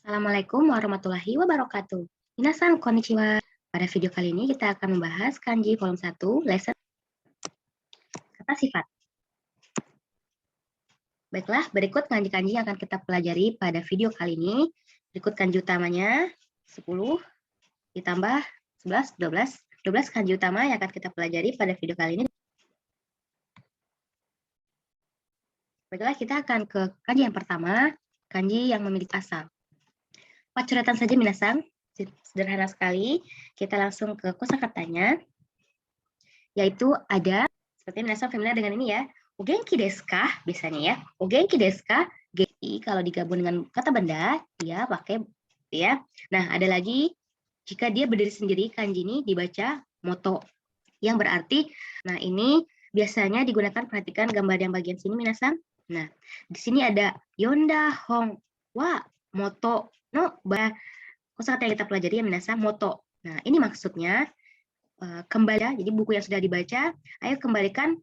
Assalamualaikum warahmatullahi wabarakatuh. Minasan konnichiwa. Pada video kali ini kita akan membahas kanji volume 1, lesson kata sifat. Baiklah, berikut kanji-kanji yang akan kita pelajari pada video kali ini. Berikut kanji utamanya 10 ditambah 11, 12. 12 kanji utama yang akan kita pelajari pada video kali ini. Baiklah, kita akan ke kanji yang pertama, kanji yang memiliki asal. Coretan saja minasan, sederhana sekali. Kita langsung ke kosakatanya, yaitu ada, seperti minasan familiar dengan ini ya, o genki desu ka? Biasanya ya, o genki desu ka? Genki kalau digabung dengan kata benda, dia pakai ya. Nah, ada lagi, jika dia berdiri sendiri, kanji ini dibaca moto, yang berarti, nah ini biasanya digunakan, perhatikan gambar yang bagian sini minasan. Nah, di sini ada yonda hong wa moto no ba, kosakata yang kita pelajari ya minasan, moto. Nah, ini maksudnya kembali ya, jadi buku yang sudah dibaca, ayo kembalikan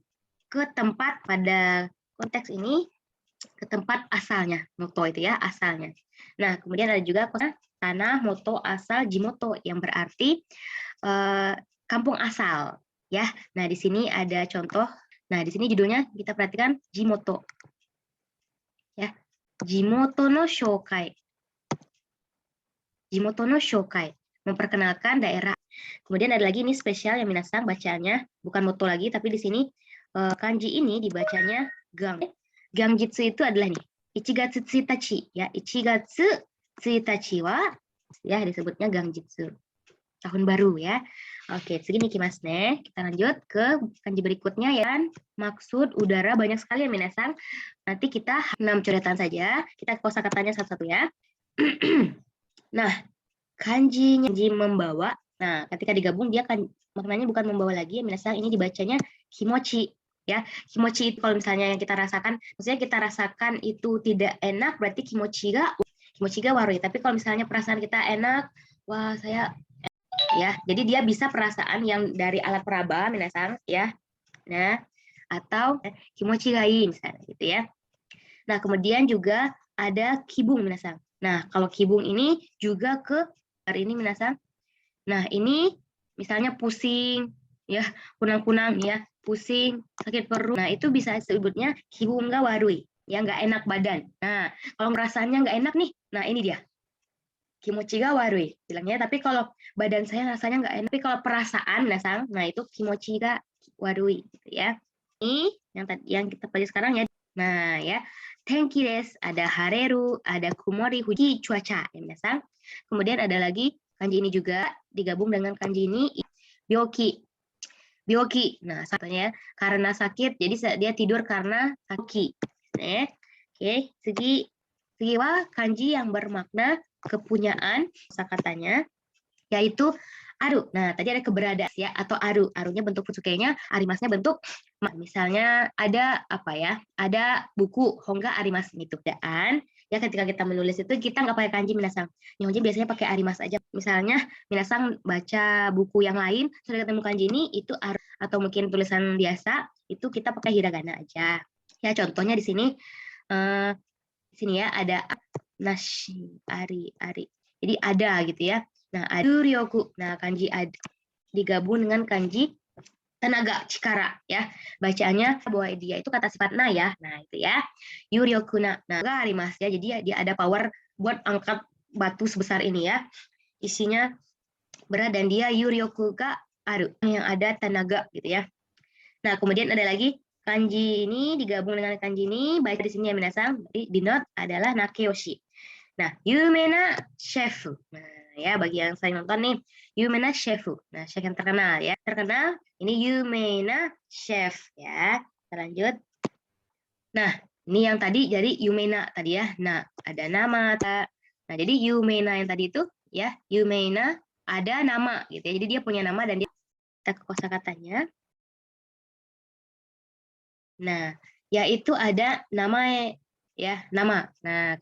ke tempat, pada konteks ini ke tempat asalnya, moto itu ya, asalnya. Nah, kemudian ada juga tanah moto asal jimoto, yang berarti kampung asal ya. Nah, di sini ada contoh. Nah, di sini judulnya kita perhatikan jimoto. Ya. Jimoto no shokai. Jimoto no shokai, memperkenalkan daerah. Kemudian ada lagi ini spesial yang minasan bacaannya bukan moto lagi, tapi di sini kanji ini dibacanya gang. Gangjitsu itu adalah nih, Ichigatsu Tsuitachi ya, Ichigatsu Tsuitachi wa ya disebutnya gangjitsu. Tahun baru ya. Oke, segini kimas ne. Kita lanjut ke kanji berikutnya ya. Maksud udara banyak sekali ya minasan. Nanti kita 6 coretan saja. Kita kosakatanya satu-satu ya. Nah, kanji membawa. Nah, ketika digabung dia kan maknanya bukan membawa lagi ya minasan, ini dibacanya kimochi ya. Kimochi itu kalau misalnya yang kita rasakan, maksudnya kita rasakan itu tidak enak, berarti kimochi ga warui. Tapi kalau misalnya perasaan kita enak, wah saya ya, jadi dia bisa perasaan yang dari alat peraba minasan ya. Nah, atau kimochi ga ii misalnya gitu ya. Nah, kemudian juga ada kibung minasan. Nah, kalau kibung ini juga ke hari ini minasan. Nah, ini misalnya pusing ya, kunang-kunang ya, pusing, sakit perut. Nah, itu bisa disebutnya kibung ga warui, ya nggak enak badan. Nah, kalau rasanya nggak enak nih, nah ini dia. Kimochi ga warui bilangnya, tapi kalau badan saya rasanya nggak enak, tapi kalau perasaan minasan, nah itu kimochi ga warui gitu ya. Ini yang kita pelajari sekarang ya. Nah, ya. Tenki desu, ada hareru, ada kumori, huji, cuaca ya minasan. Kemudian ada lagi kanji ini juga digabung dengan kanji ini byoki. Byoki. Nah, satunya karena sakit, jadi dia tidur karena sakit. Oke, segi wa kanji yang bermakna kepunyaan, kosakatanya yaitu aru. Nah, tadi ada keberadaan ya, atau aru. Arunya bentuk futsukenya, arimasnya bentuk misalnya ada apa ya? Ada buku hongga arimas gitu. Dan ya ketika kita menulis itu kita nggak pakai kanji minasan. Nyonya biasanya pakai arimas aja. Misalnya minasan baca buku yang lain sudah ketemu kanji ini itu aru, atau mungkin tulisan biasa itu kita pakai hiragana aja. Ya contohnya di sini ya ada nashi ari. Jadi ada gitu ya. Nah, aduryoku. Nah, kanji ad digabung dengan kanji tenaga cikara ya. Bacaannya bahwa dia itu kata sifat na ya. Nah, itu ya. Yuryokuna. Nah, enggak arimas ya. Jadi dia ada power buat angkat batu sebesar ini ya. Isinya berat dan dia yuryoku ga aru, yang ada tenaga gitu ya. Nah, kemudian ada lagi kanji ini digabung dengan kanji ini, baca di sini ya minasan. Jadi di note adalah nakeyoshi. Nah, yumena chef. Nah, ya bagi yang saya nonton nih, yumena chef. Nah, chef yang terkenal ya. Terkenal ini yumena chef ya. Kita lanjut. Nah, ini yang tadi jadi yumena tadi ya. Nah, ada nama. Nah, jadi yumena yang tadi itu ya, yumena ada nama gitu ya. Jadi dia punya nama dan dia kita ke kosakatanya. Nah, yaitu ada nama ya, nama. Nah,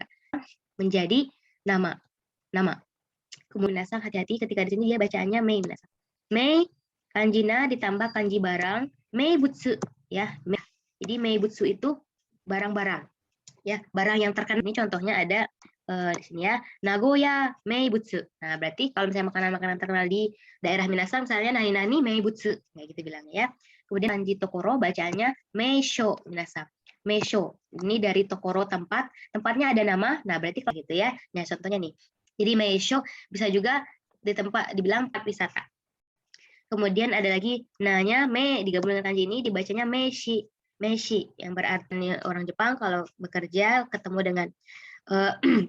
menjadi nama. Kemudian minasan hati-hati ketika di sini dia bacaannya mei minasan. Mei kanjina ditambah kanji barang, mei butsu ya. Jadi mei butsu itu barang-barang. Ya, barang yang terkenal ini contohnya ada di sini ya, Nagoya Meibutsu. Nah, berarti kalau misalnya makanan-makanan terkenal di daerah Minasang, misalnya nani-nani Meibutsu, kayak gitu bilangnya ya. Kemudian kanji Tokoro bacanya Meisho Minasang. Meisho. Ini dari Tokoro tempat, tempatnya ada nama. Nah, berarti kalau gitu ya. Nah, contohnya nih. Jadi Meisho bisa juga di tempat dibilang tempat wisata. Kemudian ada lagi nanya me digabung dengan kanji ini dibacanya meshi. Meshi yang berarti orang Jepang kalau bekerja ketemu dengan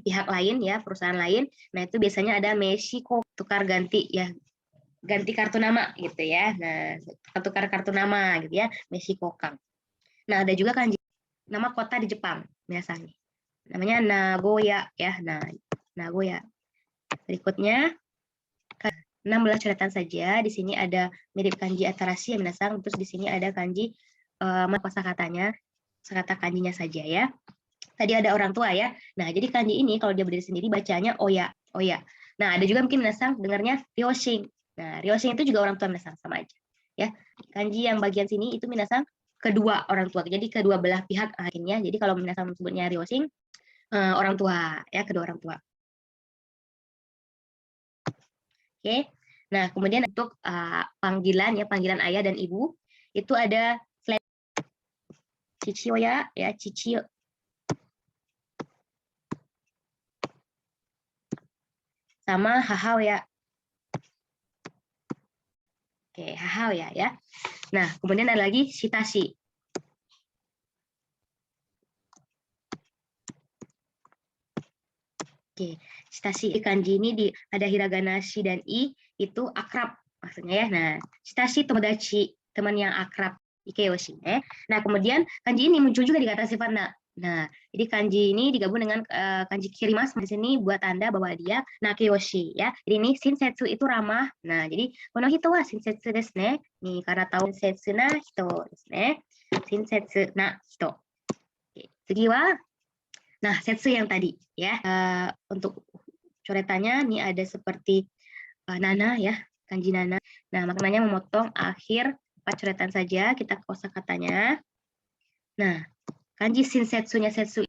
pihak lain ya, perusahaan lain. Nah, itu biasanya ada meshiko, tukar ganti ya, ganti kartu nama gitu ya. Nah, tukar kartu nama gitu ya, meshiko-kang. Nah, ada juga kanji nama kota di Jepang biasanya. Namanya Nagoya ya. Nah, Nagoya. Berikutnya 16 coretan saja. Di sini ada mirip kanji atarashi ya minasang. Terus di sini ada kanji kosakatanya, kosakata kanjinya saja ya. Tadi ada orang tua ya. Nah, jadi kanji ini kalau dia berdiri sendiri bacanya oya, oya. Nah, ada juga mungkin minasang dengarnya ryoshin. Nah, ryoshin itu juga orang tua minasang sama aja. Ya. Kanji yang bagian sini itu minasang kedua orang tua. Jadi kedua belah pihak akhirnya. Jadi kalau minasang sebutnya ryoshin orang tua ya, kedua orang tua. Oke. Nah, kemudian untuk panggilan ya, panggilan ayah dan ibu itu ada cichioya ya, cici sama hahao ya. Oke, hahao ya. Nah, kemudian ada lagi shitashi. Oke, shitashi kanji ini ada hiragana shi dan i itu akrab maksudnya ya. Nah, shitashi tomodachi, teman yang akrab, ikeyoshi ya. Nah, kemudian kanji ini muncul juga di kata sifat na. Nah, jadi kanji ini digabung dengan kanji kirimas di sini buat tanda bahwa dia nakeyoshi ya. Jadi ini shinsetsu itu ramah. Nah, jadi kono hito wa shinsetsu desu ne. Nih, karena tahu shinsetsu na hito desu ne. Shinsetsu na hito. Oke, Tsugi wa nah, setsu yang tadi ya. Untuk coretannya nih ada seperti nana ya, kanji nana. Nah, maknanya memotong akhir 4 coretan saja, kita kosakatanya. Nah, kanji shinsetsunya setsu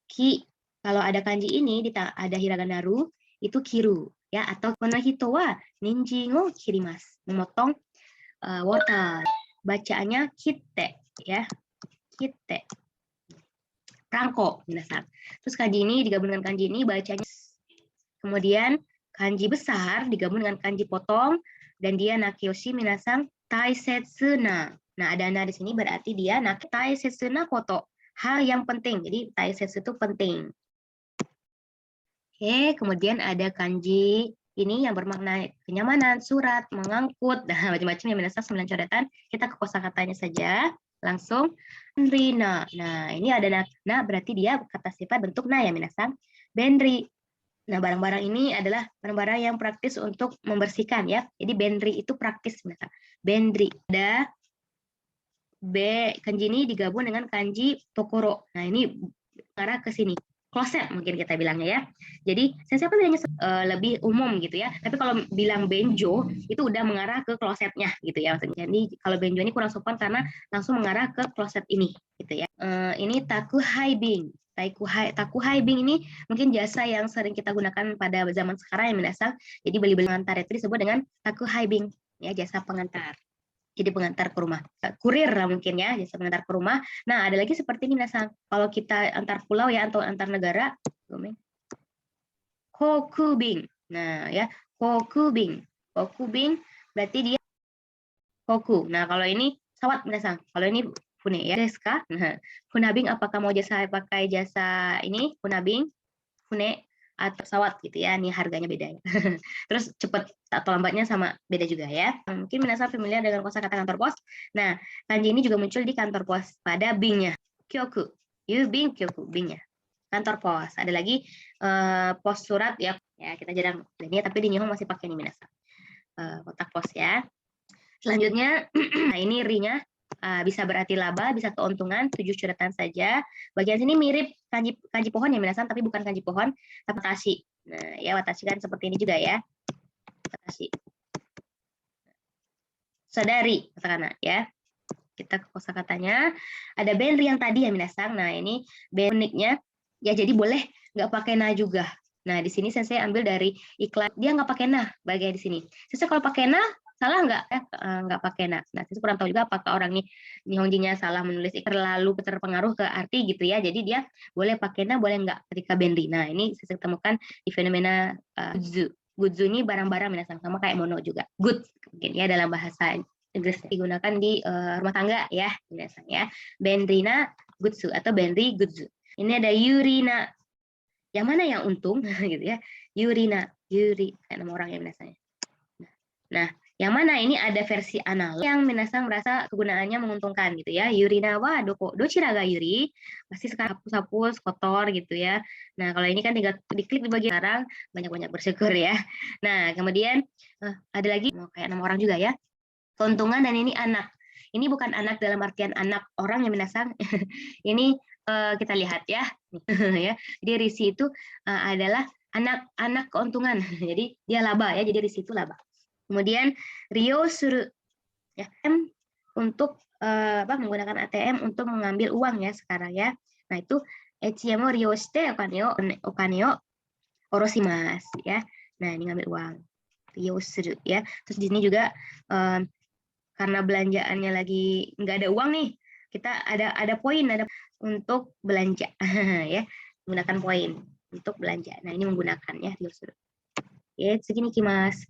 ki, kalau ada kanji ini ada hiragana ru itu kiru ya, atau konahito wa ninjin wo kirimasu, memotong wortel. Bacaannya kite ya, kite. Rangko, minasan. Terus kanji ini digabung dengan kanji ini bacanya. Kemudian kanji besar digabung dengan kanji potong dan dia nakeyoshi minasan taisetsu na. Nah, ada na di sini berarti dia taisetsu na koto. Hal yang penting. Jadi taisetsu itu penting. Oke, kemudian ada kanji ini yang bermakna kenyamanan, surat, mengangkut, nah macam-macam yang minasan 9 coretan. Kita ke kosakatanya saja. Langsung Rina. Nah, ini ada na berarti dia kata sifat bentuk na ya minasang. Benri. Nah, barang-barang ini adalah barang-barang yang praktis untuk membersihkan ya. Jadi benri itu praktis minasang. Benri. Ada kanji ini digabung dengan kanji tokoro. Nah, ini mengarah ke sini. Kloset mungkin kita bilangnya ya. Jadi saya bedanya lebih umum gitu ya. Tapi kalau bilang benjo itu udah mengarah ke klosetnya gitu ya maksudnya. Jadi kalau benjo ini kurang sopan karena langsung mengarah ke kloset ini gitu ya. Ini takuhaibing. Takuhaibing ini mungkin jasa yang sering kita gunakan pada zaman sekarang yang menasal. Jadi beli-beli pengantar itu disebut dengan takuhaibing ya, jasa pengantar. Jadi pengantar ke rumah, kurir lah mungkin ya, jasa pengantar ke rumah. Nah, ada lagi seperti ini misalnya kalau kita antar pulau ya atau antar negara, kokubing. Nah, ya, kokubing. Kokubing berarti dia koku. Nah, kalau ini pesawat misalnya, kalau ini fune ya, deska. Nah, funabing apakah mau jasa pakai jasa ini funabing, fune atau pesawat gitu ya, ini harganya beda ya. Terus cepat atau lambatnya sama beda juga ya. Mungkin minasang familiar dengan kosakata kantor pos. Nah, kanji ini juga muncul di kantor pos pada bingnya. Kyoku, yubing kyoku, bingnya. Kantor pos. Ada lagi pos surat ya. Ya, kita jarang ini tapi di Nihon masih pakai nih minasang. Kotak pos ya. Selanjutnya, nah ini ri-nya bisa berarti laba, bisa keuntungan, 7 coretan saja. Bagian sini mirip kanji pohon ya minasan, tapi bukan kanji pohon, tapi watashi. Nah, ya watashi kan seperti ini juga ya. Watashi. Saudari, katakanlah ya. Kita ke kosakatanya. Ada benri yang tadi ya minasan. Nah, ini uniknya ya jadi boleh nggak pakai na juga. Nah, di sini Sensei ambil dari iklan, dia nggak pakai na bagian di sini. Sensei kalau pakai na, salah nggak? Nggak pakai na. Nah, Sensei kurang tahu juga apakah orang ini Nihonji-nya salah menulis terlalu terpengaruh ke arti gitu ya. Jadi dia boleh pakai na, boleh nggak ketika benri. Nah, ini Sensei temukan di fenomena gutsu. Gutsu ini barang-barang sama kayak mono juga. Good mungkin ya dalam bahasa Inggris digunakan di rumah tangga ya biasanya. Benrina gutsu atau benri gutsu. Ini ada Yurina. Yang mana yang untung gitu ya? Yurina, Yuri kayak nama orang ya biasanya. Nah, yang mana ini ada versi analog yang minasang merasa kegunaannya menguntungkan gitu ya. Yurina wa dochira ga yuri, pasti sekarang hapus-hapus kotor gitu ya. Nah, kalau ini kan tinggal diklik di bagian sekarang, banyak-banyak bersyukur ya. Nah, kemudian ada lagi kayak nama orang juga ya. Keuntungan dan ini anak. Ini bukan anak dalam artian anak orang yang minasang. Ini kita lihat ya. Ya. Jadi risi itu adalah anak-anak keuntungan. Jadi dia laba ya. Jadi risi itu laba. Kemudian Rio suru ya untuk menggunakan ATM untuk mengambil uang ya sekarang ya. Nah itu ATM Rio shite okane o oroshimasu ya. Nah ini ngambil uang. Rio suru ya. Terus di sini juga karena belanjaannya lagi nggak ada uang nih, kita ada poin ada untuk belanja ya. Menggunakan poin untuk belanja. Nah ini menggunakan ya Rio suru. Ya segini kimas.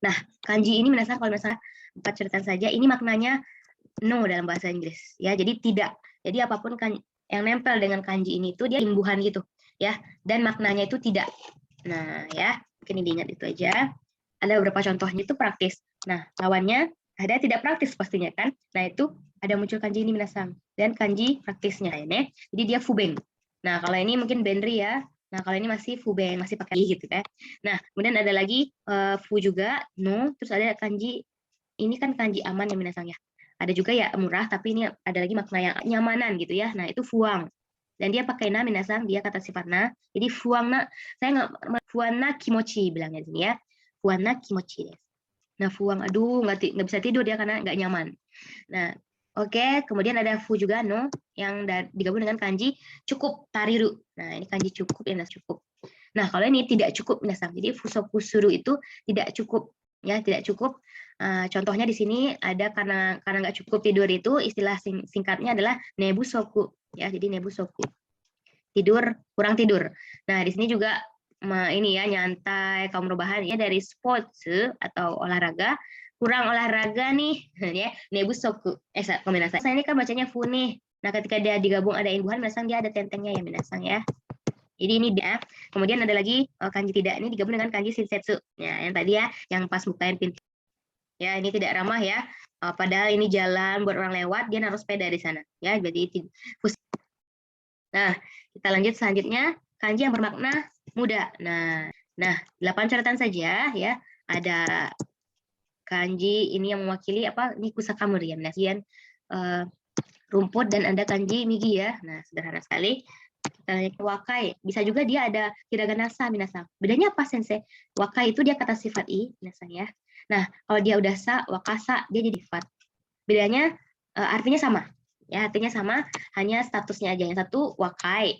Nah, kanji ini kalau misalnya 4 catatan saja, ini maknanya no dalam bahasa Inggris. Ya, jadi tidak. Jadi apapun yang nempel dengan kanji ini itu dia imbuhan gitu, ya. Dan maknanya itu tidak. Nah, ya, mungkin diingat itu aja. Ada beberapa contohnya itu praktis. Nah, lawannya ada tidak praktis pastinya kan. Nah, itu ada muncul kanji ini minasang dan kanji praktisnya ini. Jadi dia fubeng. Nah, kalau ini mungkin benri ya. Nah, kalau ini masih fubeng, masih pakai gitu kan. Nah, kemudian ada lagi fu juga, no, terus ada kanji ini kan kanji aman yang minasang ya. Ada juga ya murah, tapi ini ada lagi makna yang nyamanan gitu ya. Nah, itu fuang. Dan dia pakai na minasang, dia kata sifat na. Jadi fuang na, saya nggak fuang na kimochi bilangnya di sini ya. Fuang na kimochi. Nah, fuang, aduh nggak bisa tidur dia karena nggak nyaman. Nah, oke, kemudian ada fu juga no yang digabung dengan kanji cukup tariru. Nah, ini kanji cukup ya cukup. Nah, kalau ini tidak cukup minasang. Jadi fusoku suru itu tidak cukup ya, tidak cukup. Contohnya di sini ada karena nggak cukup tidur itu istilah singkatnya adalah nebusoku ya. Jadi nebusoku. Tidur, kurang tidur. Nah, di sini juga ini ya nyantai, kaum rebahan ya dari sports atau olahraga kurang olahraga nih ya nebusoku kombinasi saya ini kan bacanya fu nih. Nah ketika dia digabung ada imbuhan minasang dia ada tentengnya ya minasang ya. Jadi ini dia. Kemudian ada lagi kanji tidak ini digabung dengan kanji shinsetsu ya yang tadi ya yang pas bukain pintu ya ini tidak ramah ya padahal ini jalan buat orang lewat dia naruh sepeda di sana ya jadi nah kita lanjut selanjutnya kanji yang bermakna muda. Nah 8 catatan saja ya. Ada kanji ini yang mewakili apa? Ini kusakamuri ya, kemudian rumput dan ada kanji migi ya. Nah, sederhana sekali. Kita lihat wakai. Bisa juga dia ada hiragana sa minasang. Bedanya apa sensei? Wakai itu dia kata sifat i minasang ya. Nah, kalau dia udah sa, wakasa dia jadi sifat. Bedanya artinya sama. Ya, artinya sama, hanya statusnya aja. Yang satu wakai.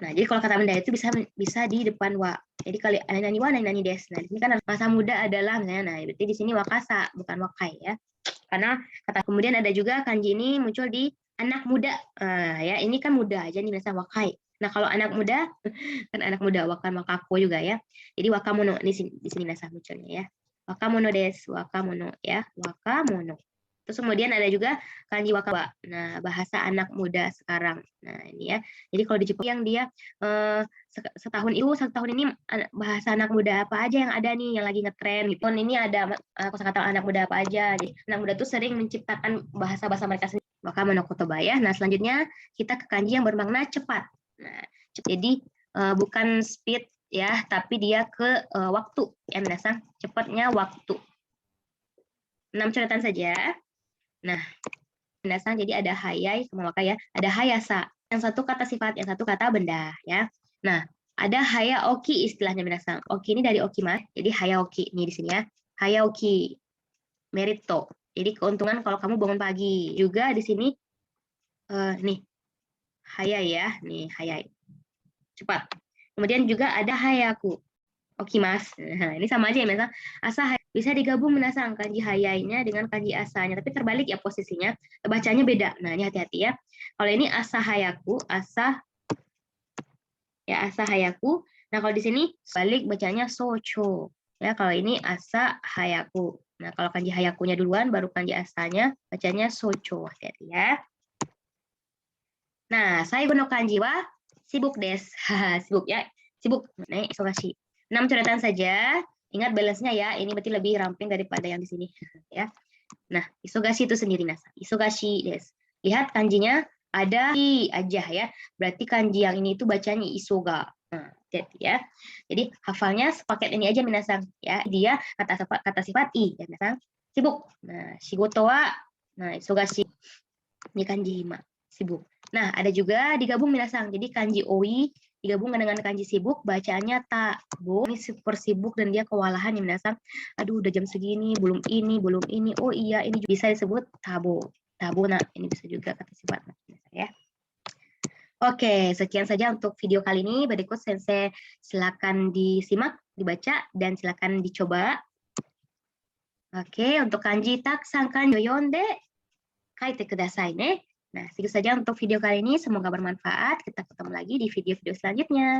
Nah, jadi kalau kata benda itu bisa di depan wa. Jadi kalau nani wa nani des. Nah, di sini kan masa muda adalah misalnya. Nah, berarti di sini wakasa bukan wakai ya. Karena kata kemudian ada juga kanji ini muncul di anak muda. Ya, ini kan muda aja nih biasa wakai. Nah, kalau anak muda kan anak muda wakan wakako juga ya. Jadi wakamono di sini nasa munculnya ya. Wakamono des, wakamono ya, wakamono. Terus kemudian ada juga kanji wakawa. Nah, bahasa anak muda sekarang. Nah, ini ya. Jadi kalau di Jepang yang dia setahun ini bahasa anak muda apa aja yang ada nih yang lagi ngetren gitu. Ini ada kosakata anak muda apa aja. Jadi anak muda tuh sering menciptakan bahasa-bahasa mereka sendiri. Wakamono kotoba ya. Nah, selanjutnya kita ke kanji yang bermakna cepat. Nah, jadi bukan speed ya, tapi dia ke waktu. Ya, minasang, cepatnya waktu. 6 catatan saja. Nah, minasang jadi ada hayai sama wakai ya. Ada hayasa. Yang satu kata sifat, yang satu kata benda ya. Nah, ada hayaoki istilahnya minasang. Oki ini dari okima, jadi hayaoki ini di sini ya. Hayaoki merito. Jadi keuntungan kalau kamu bangun pagi. Juga di sini nih hayai ya, nih hayai. cepat. Kemudian juga ada hayaku. Okimas. Nah, ini sama aja ya, misal asa bisa digabung menasang kanji hayainya dengan kanji asanya, tapi terbalik ya posisinya, bacanya beda. Nah, ini hati-hati ya. Kalau ini asa hayaku, asa ya asa hayaku. Nah, kalau di sini balik bacanya socho. Ya, kalau ini asa hayaku. Nah, kalau kanji hayakunya duluan baru kanji asanya bacanya socho. Hati-hati ya. Nah, saya no kanji wa sibuk des. Sibuk ya. Sibuk. Nah, isogashi. 6 coretan saja. Ingat balance-nya ya. Ini berarti lebih ramping daripada yang di sini ya. Nah, isogashi itu sendiri nasa. Isogashi des. Lihat kanjinya ada i aja ya. Berarti kanji yang ini itu bacanya isoga. Nah, jadi ya. Jadi hafalnya sepaket ini aja minasang ya. Dia kata sifat i ya minasang. Sibuk. Nah, shigoto wa isogashi. Ini kanji hima. Sibuk. Nah, ada juga digabung minasang. Jadi kanji oi digabungkan dengan kanji sibuk, bacaannya tabo. Ini super sibuk dan dia kewalahan ya minasang. Aduh, udah jam segini, belum ini. Oh iya, ini bisa disebut tabo. Tabo, nah ini bisa juga kata sifat ya. Oke, sekian saja untuk video kali ini. Berikut Sensei silakan disimak, dibaca, dan silakan dicoba. Oke, untuk kanji taksangkan yoyonde kaite kudasai ne. Nah, segitu saja untuk video kali ini. Semoga bermanfaat. Kita ketemu lagi di video-video selanjutnya.